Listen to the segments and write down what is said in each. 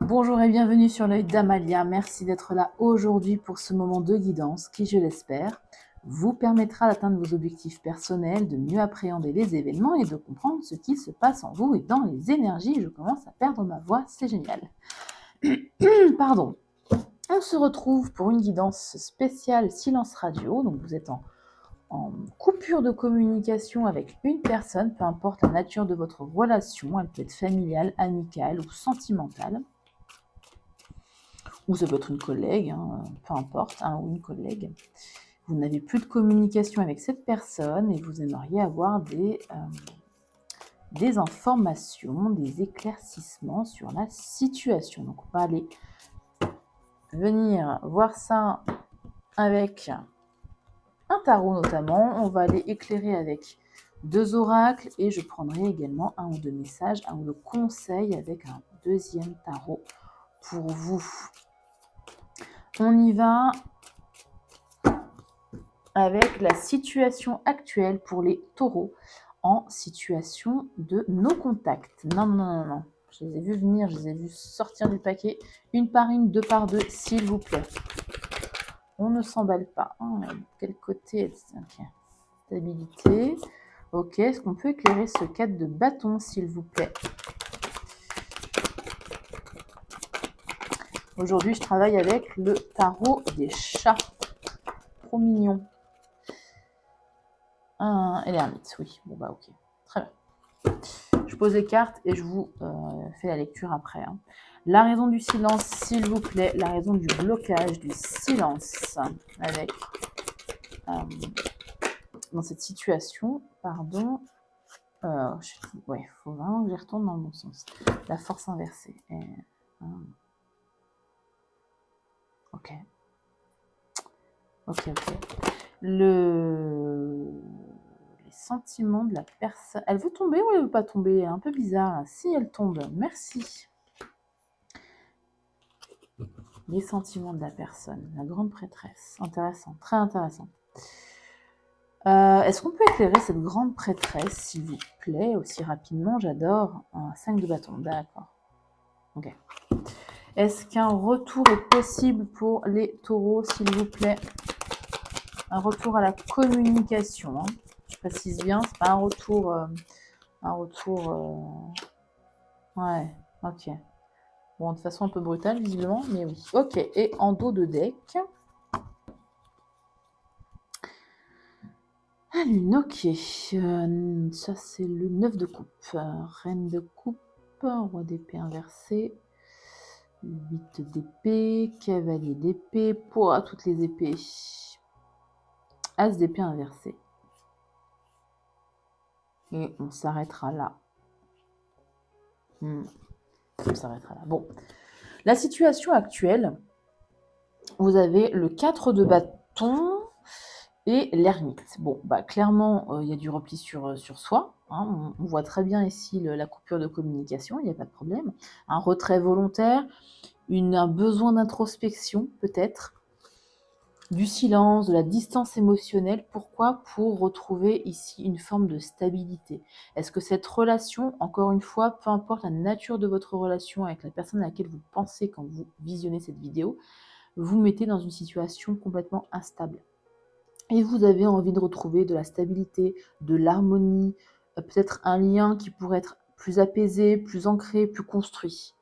Bonjour et bienvenue sur l'œil d'Amalia. Merci d'être là aujourd'hui pour ce moment de guidance qui, je l'espère, vous permettra d'atteindre vos objectifs personnels, de mieux appréhender les événements et de comprendre ce qui se passe en vous et dans les énergies. Je commence à perdre ma voix, c'est génial. Pardon. On se retrouve pour une guidance spéciale silence radio. Donc vous êtes en coupure de communication avec une personne, peu importe la nature de votre relation, elle peut être familiale, amicale ou sentimentale. Ou ça peut être une collègue, peu importe, ou une collègue. Vous n'avez plus de communication avec cette personne et vous aimeriez avoir des informations, des éclaircissements sur la situation. Donc on va aller venir voir ça avec un tarot notamment. On va aller éclairer avec 2 oracles et je prendrai également 1 ou 2 messages, 1 ou 2 conseils avec un deuxième tarot pour vous. On y va avec la situation actuelle pour les taureaux en situation de no contact. Non. Je les ai vus venir, je les ai vus sortir du paquet, une par une, 2 par 2, s'il vous plaît. On ne s'emballe pas. Quel côté? Okay. Stabilité. Ok, est-ce qu'on peut éclairer ce 4 de bâton, s'il vous plaît? Aujourd'hui, je travaille avec le tarot des chats. Trop mignon. Et l'ermite, oui. Bon, bah, ok. Très bien. Je pose les cartes et je vous fais la lecture après. La raison du silence, s'il vous plaît. La raison du blocage du silence avec dans cette situation, pardon. Ouais, faut vraiment que j'y retourne dans le bon sens. La force inversée. Ok. Les sentiments de la personne. Elle veut tomber ou elle veut pas tomber? Un peu bizarre. Si elle tombe, merci. Les sentiments de la personne. La grande prêtresse. Intéressant, très intéressant. Est-ce qu'on peut éclairer cette grande prêtresse, s'il vous plaît, aussi rapidement? J'adore. 5 de bâton, d'accord. Ok. Est-ce qu'un retour est possible pour les taureaux, s'il vous plaît? Un retour à la communication. Je précise bien, c'est pas un retour... Ouais, ok. Bon, de façon un peu brutale, visiblement, mais oui. Ok, et en dos de deck... La lune, ok. Ça, c'est le 9 de coupe. Reine de coupe, roi d'épée inversé, 8 d'épée, cavalier d'épée, pour toutes les épées. As d'épée inversé. Et on s'arrêtera là. On s'arrêtera là. Bon. La situation actuelle, vous avez le 4 de bâton et l'ermite. Bon, bah clairement, il y a du repli sur soi. On voit très bien ici la coupure de communication, il n'y a pas de problème. Un retrait volontaire, un besoin d'introspection peut-être, du silence, de la distance émotionnelle. Pourquoi? Pour retrouver ici une forme de stabilité. Est-ce que cette relation, encore une fois, peu importe la nature de votre relation avec la personne à laquelle vous pensez quand vous visionnez cette vidéo, vous mettez dans une situation complètement instable? Et vous avez envie de retrouver de la stabilité, de l'harmonie, peut-être un lien qui pourrait être plus apaisé, plus ancré, plus construit.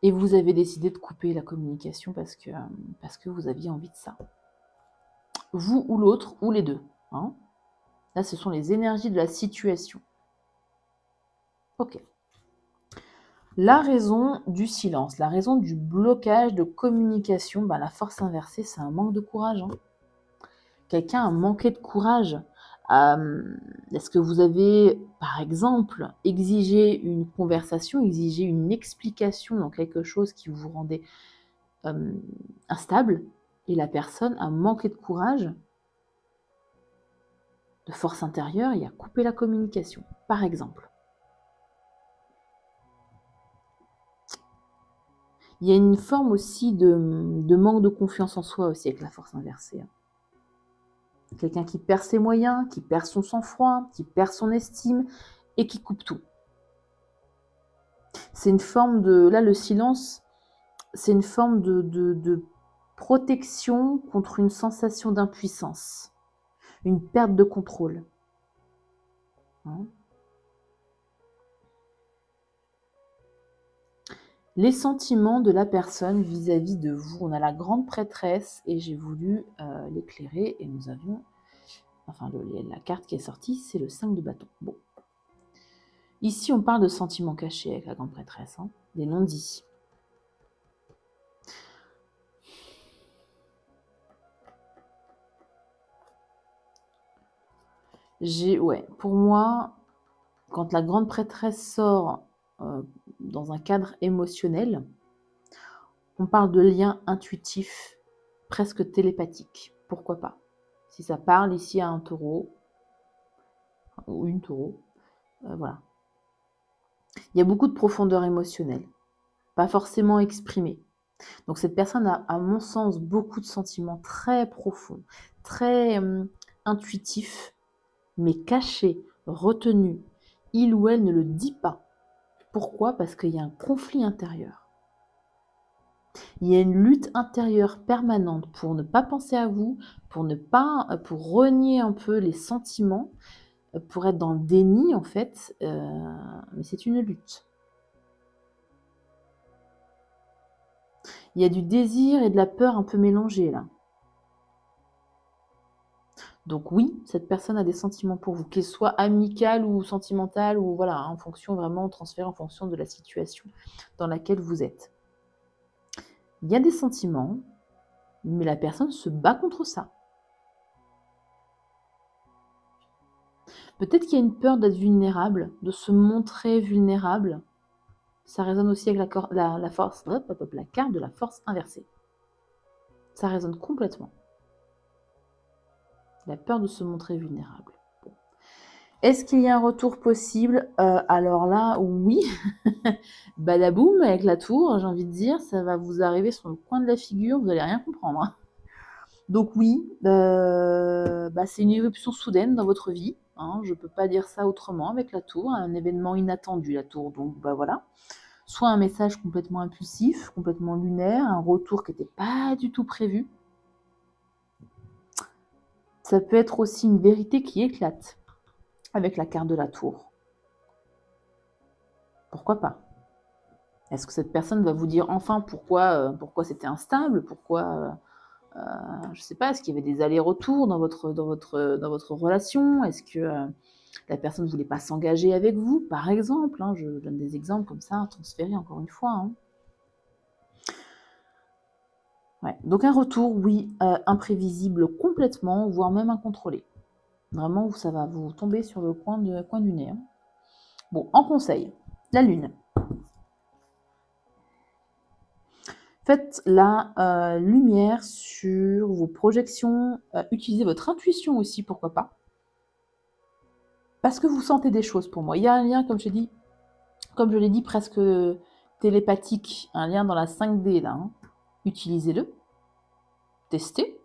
Et vous avez décidé de couper la communication parce que vous aviez envie de ça. Vous ou l'autre, ou les deux. Là, ce sont les énergies de la situation. Ok. La raison du silence, la raison du blocage de communication, la force inversée, c'est un manque de courage. Quelqu'un a manqué de courage. Est-ce que vous avez, par exemple, exigé une conversation, exigé une explication dans quelque chose qui vous rendait instable, et la personne a manqué de courage, de force intérieure, et a coupé la communication, par exemple? Il y a une forme aussi de manque de confiance en soi aussi avec la force inversée. Quelqu'un qui perd ses moyens, qui perd son sang-froid, qui perd son estime et qui coupe tout. C'est une forme de... Là, le silence, c'est une forme de protection contre une sensation d'impuissance, une perte de contrôle. Hein. Les sentiments de la personne vis-à-vis de vous. On a la grande prêtresse et j'ai voulu l'éclairer et nous avions, enfin la carte qui est sortie, c'est le 5 de bâton. Bon. Ici, on parle de sentiments cachés avec la grande prêtresse, hein, des non-dits. Pour moi, quand la grande prêtresse sort dans un cadre émotionnel, on parle de liens intuitifs, presque télépathiques. Pourquoi pas? Si ça parle ici à un taureau, ou une taureau, voilà. Il y a beaucoup de profondeur émotionnelle, pas forcément exprimée. Donc cette personne a, à mon sens, beaucoup de sentiments très profonds, très intuitifs, mais cachés, retenus. Il ou elle ne le dit pas. Pourquoi? Parce qu'il y a un conflit intérieur. Il y a une lutte intérieure permanente pour ne pas penser à vous, pour renier un peu les sentiments, pour être dans le déni en fait, mais c'est une lutte. Il y a du désir et de la peur un peu mélangés là. Donc oui, cette personne a des sentiments pour vous, qu'ils soient amical ou sentimental, ou voilà, en fonction vraiment, transféré en fonction de la situation dans laquelle vous êtes. Il y a des sentiments, mais la personne se bat contre ça. Peut-être qu'il y a une peur d'être vulnérable, de se montrer vulnérable. Ça résonne aussi avec la carte de la force inversée. Ça résonne complètement. La peur de se montrer vulnérable. Bon. Est-ce qu'il y a un retour possible? Alors là, oui. Badaboum, avec la tour, j'ai envie de dire, ça va vous arriver sur le coin de la figure, vous n'allez rien comprendre. Hein. Donc oui, c'est une éruption soudaine dans votre vie. Hein, je ne peux pas dire ça autrement avec la tour, un événement inattendu, la tour. Donc voilà. Soit un message complètement impulsif, complètement lunaire, un retour qui n'était pas du tout prévu. Ça peut être aussi une vérité qui éclate avec la carte de la tour. Pourquoi pas? Est-ce que cette personne va vous dire enfin pourquoi c'était instable, pourquoi je ne sais pas, est-ce qu'il y avait des allers-retours dans votre relation? Est-ce que la personne ne voulait pas s'engager avec vous, par exemple? Hein, je donne des exemples comme ça, transférés encore une fois. Hein. Ouais. Donc un retour, oui, imprévisible complètement, voire même incontrôlé. Vraiment, ça va vous tomber sur le coin du nez. Hein. Bon, en conseil, la Lune. Faites la lumière sur vos projections, utilisez votre intuition aussi, pourquoi pas. Parce que vous sentez des choses pour moi. Il y a un lien, comme je l'ai dit, presque télépathique, un lien dans la 5D là. Hein. Utilisez-le, testez,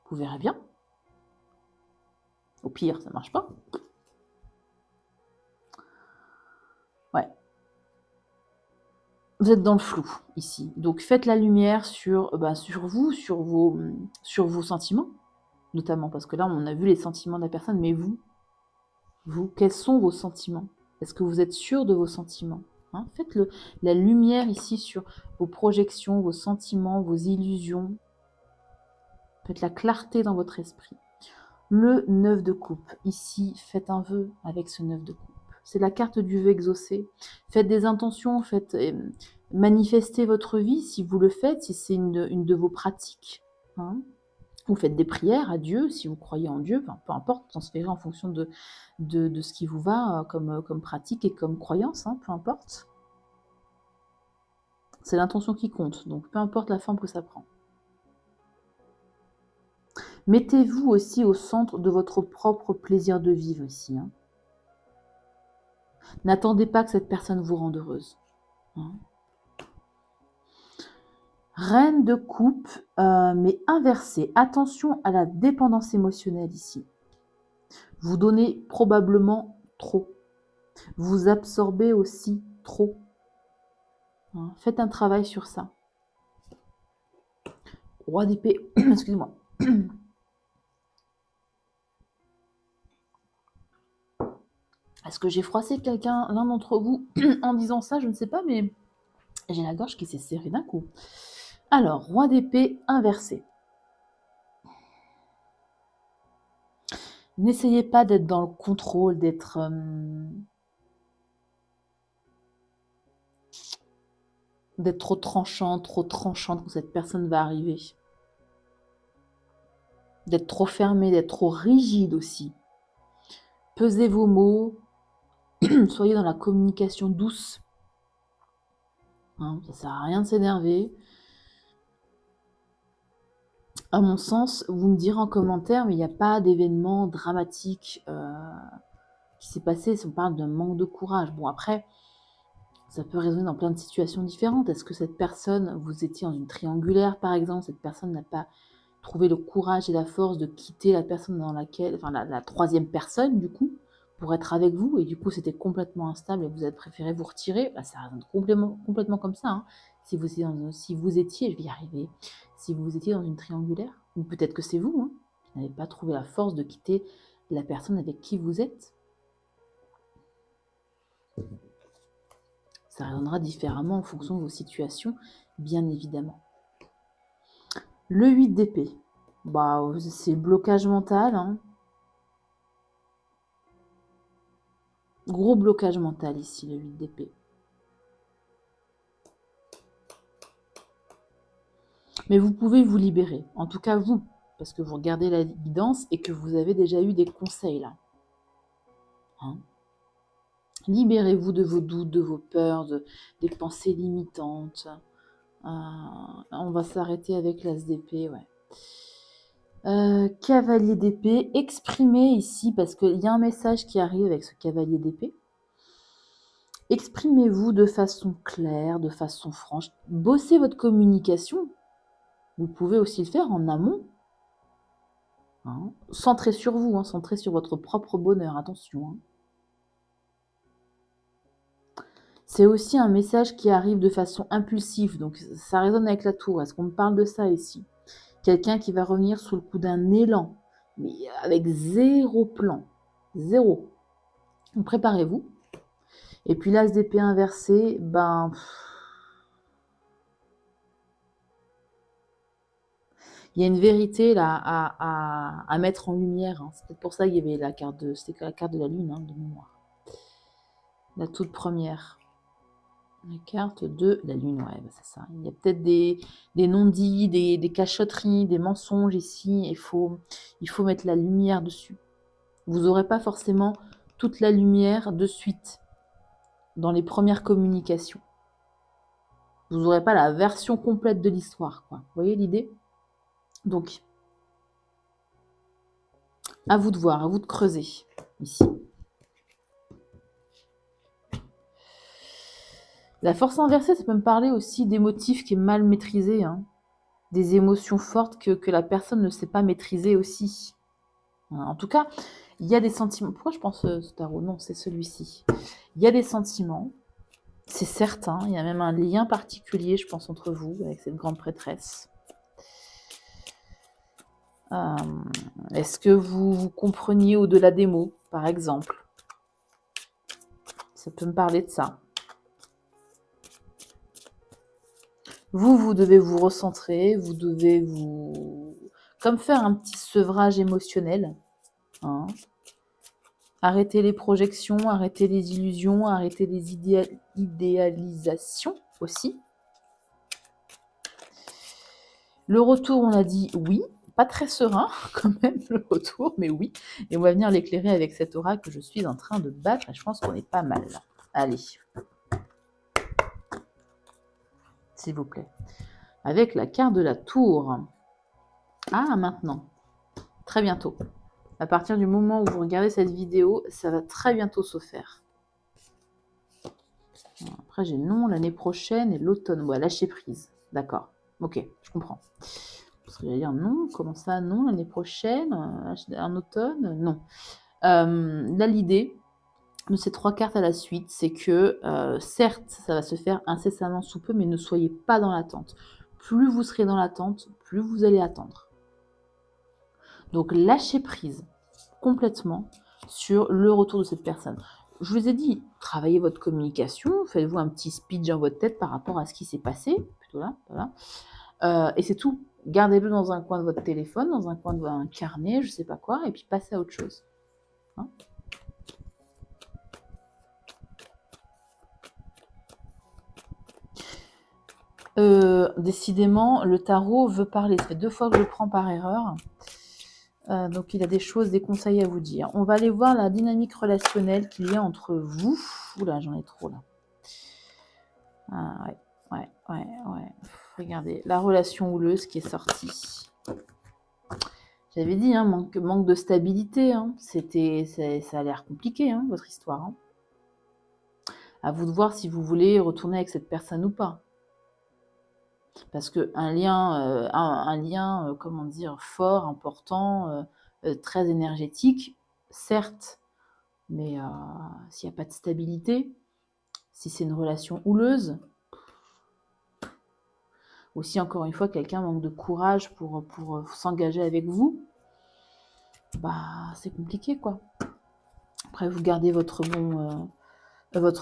vous verrez bien. Au pire, ça ne marche pas. Ouais. Vous êtes dans le flou ici. Donc faites la lumière sur vous, sur vos sentiments, notamment parce que là on a vu les sentiments de la personne, mais vous, quels sont vos sentiments? Est-ce que vous êtes sûr de vos sentiments? Hein, faites la lumière ici sur vos projections, vos sentiments, vos illusions. Faites la clarté dans votre esprit. Le 9 de coupe. Ici, faites un vœu avec ce 9 de coupe. C'est la carte du vœu exaucé. Faites des intentions, manifestez votre vie si vous le faites, si c'est une de vos pratiques. Hein. Vous faites des prières à Dieu, si vous croyez en Dieu, peu importe, transférez en fonction de ce qui vous va comme pratique et comme croyance, hein, peu importe. C'est l'intention qui compte, donc peu importe la forme que ça prend. Mettez-vous aussi au centre de votre propre plaisir de vivre ici. Hein. N'attendez pas que cette personne vous rende heureuse. Hein. Reine de coupe, mais inversée. Attention à la dépendance émotionnelle ici. Vous donnez probablement trop. Vous absorbez aussi trop. Hein. Faites un travail sur ça. Roi d'épée, excusez-moi. Est-ce que j'ai froissé quelqu'un, l'un d'entre vous, en disant ça? Je ne sais pas, mais j'ai la gorge qui s'est serrée d'un coup. Alors, roi d'épée inversé. N'essayez pas d'être dans le contrôle, d'être trop tranchante quand cette personne va arriver. D'être trop fermé, d'être trop rigide aussi. Pesez vos mots, soyez dans la communication douce. Hein, ça sert à rien de s'énerver. À mon sens, vous me direz en commentaire, mais il n'y a pas d'événement dramatique qui s'est passé si on parle d'un manque de courage. Bon, après, ça peut résonner dans plein de situations différentes. Est-ce que cette personne, vous étiez dans une triangulaire par exemple, cette personne n'a pas trouvé le courage et la force de quitter la personne dans laquelle, enfin la troisième personne du coup, pour être avec vous, et du coup c'était complètement instable et vous avez préféré vous retirer, bah, ça résonne complètement comme ça. Hein. Si vous étiez, je vais y arriver, si vous étiez dans une triangulaire, ou peut-être que c'est vous, hein, qui n'avez pas trouvé la force de quitter la personne avec qui vous êtes. Ça résonnera différemment en fonction de vos situations, bien évidemment. Le 8 d'épée, bah, c'est le blocage mental. Hein. Gros blocage mental ici, le 8 d'épée. Mais vous pouvez vous libérer, en tout cas vous, parce que vous regardez la guidance et que vous avez déjà eu des conseils là. Hein. Libérez-vous de vos doutes, de vos peurs, des pensées limitantes. On va s'arrêter avec l'as d'épée, ouais. Cavalier d'épée, exprimez ici, parce qu'il y a un message qui arrive avec ce cavalier d'épée. Exprimez-vous de façon claire, de façon franche. Bossez votre communication. Vous pouvez aussi le faire en amont. Hein. Centrez sur vous, hein, centrez sur votre propre bonheur, attention. Hein. C'est aussi un message qui arrive de façon impulsive, donc ça résonne avec la tour. Est-ce qu'on me parle de ça ici? Quelqu'un qui va revenir sous le coup d'un élan, mais avec zéro plan. Zéro. Donc préparez-vous. Et puis l'as d'épée inversé, ben... Il y a une vérité là à mettre en lumière. Hein. C'est peut-être pour ça qu'il y avait la carte de... C'était la carte de la lune, hein, de mémoire. La toute première. La carte de la lune, ouais, bah c'est ça. Il y a peut-être des non-dits, des cachotteries, des mensonges ici. Il faut mettre la lumière dessus. Vous n'aurez pas forcément toute la lumière de suite dans les premières communications. Vous n'aurez pas la version complète de l'histoire, quoi. Vous voyez l'idée? Donc, à vous de voir, à vous de creuser ici. La force inversée, ça peut me parler aussi d'émotifs qui est mal maîtrisé, hein. Des émotions fortes que la personne ne sait pas maîtriser aussi. En tout cas, il y a des sentiments. Pourquoi je pense ce tarot? Non, c'est celui-ci. Il y a des sentiments, c'est certain. Il y a même un lien particulier, je pense, entre vous, avec cette grande prêtresse. Est-ce que vous compreniez au-delà des mots, par exemple? Ça peut me parler de ça. Vous devez vous recentrer, vous devez comme faire un petit sevrage émotionnel. Hein. Arrêtez les projections, arrêtez les illusions, arrêtez les idéalisations aussi. Le retour, on a dit oui, pas très serein quand même le retour, mais oui. Et on va venir l'éclairer avec cet aura que je suis en train de battre et je pense qu'on est pas mal. Allez. S'il vous plaît. Avec la carte de la tour. Ah, maintenant. Très bientôt. À partir du moment où vous regardez cette vidéo, ça va très bientôt se faire. Après, j'ai non, l'année prochaine et l'automne. Ouais, lâcher prise. D'accord. Ok, je comprends. Parce que j'allais dire non, comment ça, non, l'année prochaine, en automne, non. Là, l'idée de ces 3 cartes à la suite, c'est que, certes, ça va se faire incessamment sous peu, mais ne soyez pas dans l'attente. Plus vous serez dans l'attente, plus vous allez attendre. Donc lâchez prise complètement sur le retour de cette personne. Je vous ai dit, travaillez votre communication, faites-vous un petit speech dans votre tête par rapport à ce qui s'est passé, plutôt là, voilà. Et c'est tout. Gardez-le dans un coin de votre téléphone, dans un coin de un carnet, je sais pas quoi, et puis passez à autre chose. Hein. Décidément, le tarot veut parler. Ça fait 2 fois que je le prends par erreur. Donc, il a des choses, des conseils à vous dire. On va aller voir la dynamique relationnelle qu'il y a entre vous. Oula, j'en ai trop là. Ah, ouais. Regardez, la relation houleuse qui est sortie. J'avais dit, hein, manque de stabilité. Hein. Ça a l'air compliqué, hein, votre histoire. Hein. À vous de voir si vous voulez retourner avec cette personne ou pas. Parce qu'un lien, comment dire, fort, important, très énergétique, certes, mais s'il n'y a pas de stabilité, si c'est une relation houleuse, ou si encore une fois quelqu'un manque de courage pour s'engager avec vous, bah c'est compliqué quoi. Après vous gardez votre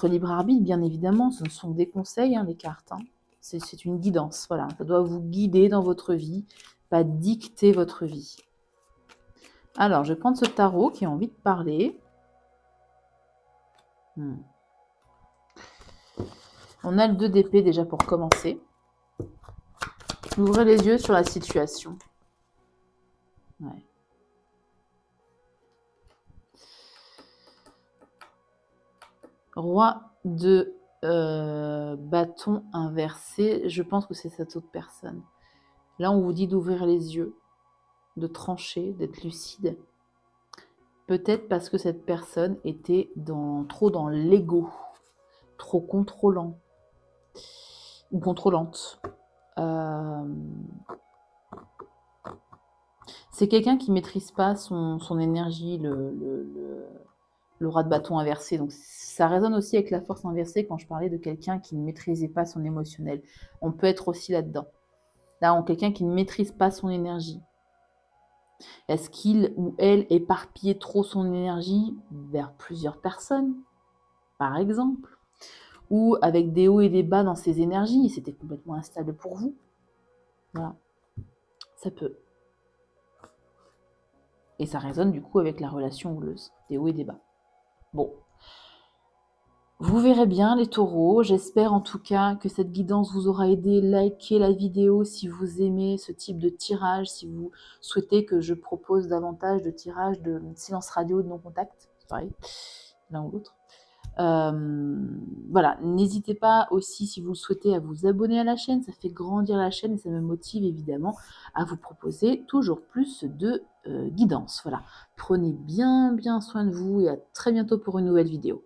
libre arbitre, bien évidemment, ce ne sont des conseils, hein, les cartes. Hein. C'est une guidance, voilà. Ça doit vous guider dans votre vie, pas dicter votre vie. Alors, je vais prendre ce tarot qui a envie de parler. On a le 2 d'épée déjà pour commencer. Ouvrez les yeux sur la situation. Ouais. Roi de bâton inversé. Je pense que c'est cette autre personne. Là, on vous dit d'ouvrir les yeux, de trancher, d'être lucide. Peut-être parce que cette personne était trop dans l'ego, trop contrôlant ou contrôlante. C'est quelqu'un qui ne maîtrise pas son énergie, le roi de bâton inversé. Donc ça résonne aussi avec la force inversée quand je parlais de quelqu'un qui ne maîtrisait pas son émotionnel. On peut être aussi là-dedans. Là, on quelqu'un qui ne maîtrise pas son énergie. Est-ce qu'il ou elle éparpillait trop son énergie vers plusieurs personnes, par exemple, ou avec des hauts et des bas dans ses énergies, c'était complètement instable pour vous? Voilà, ça peut. Et ça résonne du coup avec la relation houleuse, des hauts et des bas. Bon. Vous verrez bien les taureaux, j'espère en tout cas que cette guidance vous aura aidé. Likez la vidéo si vous aimez ce type de tirage, si vous souhaitez que je propose davantage de tirages de silence radio de non-contact, c'est pareil, l'un ou l'autre. Voilà, n'hésitez pas aussi si vous le souhaitez à vous abonner à la chaîne, ça fait grandir la chaîne et ça me motive évidemment à vous proposer toujours plus de guidance. Voilà, prenez bien soin de vous et à très bientôt pour une nouvelle vidéo.